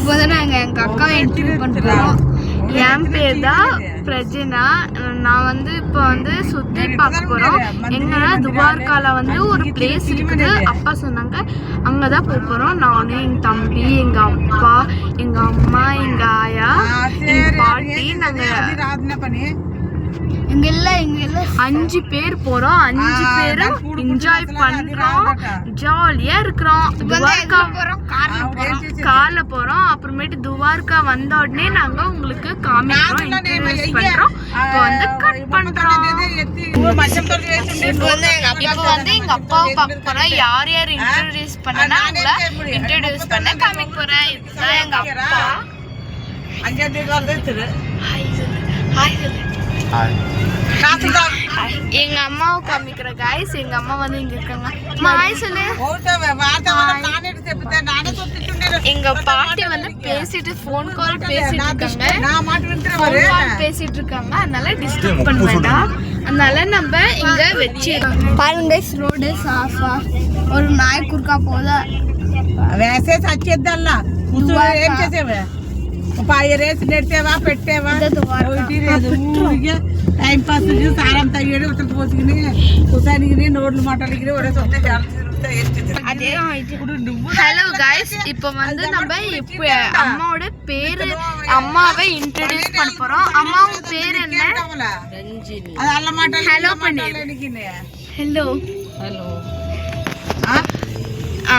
இப்போ வந்து நாங்கள் எங்கள் அக்காவை இன்டர்வியூ பண்ணுறோம். என் பேர் தான் பிரஜனா. நான் வந்து இப்போ வந்து சுற்றி பார்க்க போகிறோம். எங்கன்னா துவாரகாவில் வந்து ஒரு பிளேஸ் இருக்குது. அப்பா சொன்னாங்க அங்கே தான் போக போகிறோம். நான், எங்கள் தம்பி, எங்கள் அப்பா, எங்கள் அம்மா, எங்கள் ஆயா, எங்கள் பாட்டி, நாங்கள் இங்க இல்ல 5 பேர் போறோம். 5 பேரும் என்ஜாய் பண்றோம், ஜாலியா இருக்கிறோம். துவாரகா கார்ல போறோம். அப்புறமேட்டு துவாரகா வந்த உடனே நாங்க உங்களுக்கு காமிக்கிறோம், இன்ட்ரோடியூஸ் பண்றோம். இப்போ வந்து கட் பண்றோம். இப்போ வந்து எங்க அப்பாவை பார்க்க போறோம். யார் யார் இன்ட்ரோடியூஸ் பண்ணனா உங்களை இன்ட்ரோடியூஸ் பண்ண காமிக்க போறேன். இதுதான் எங்க அப்பா. எங்க அம்மாவை காமிக்கிற गाइस. எங்க அம்மா வந்து இங்க இருக்காங்க. ஹாய் சொல்லு. எங்க பாட்டி வந்து பேசிட்டு ஃபோன் கால் பேசிட்டு இருக்காங்க. அதனால டிஸ்டர்ப் பண்ண வேண்டாம். அதனால நம்ம இங்க வச்சு பாருங்க गाइस. ரோடு சாஃபா. ஒரு நாய் குறுக்கா போதா वैसे सच्चेदल्ला कुछ ఏం చేసేవే పాయరేస్ నెట్టేవా పెట్టేవా ఊరికే టైం పాస్ సారం తగ్గేది ఉత్తర పోసుకుని కుసానికి నోడ్లు మాటలకి ఒరే సొంత அதே. ஹலோ गाइस, இப்போ வந்து நம்ம இப்போ அம்மாவோட பேரு அம்மாவை இன்ட்ரோடியூஸ் பண்ண போறோம். அம்மாவோட பேர் என்ன? ரஞ்சினி. அது அல்ல மாட்டல ஹலோ பண்ணு. ஹலோ ஹலோ ஆ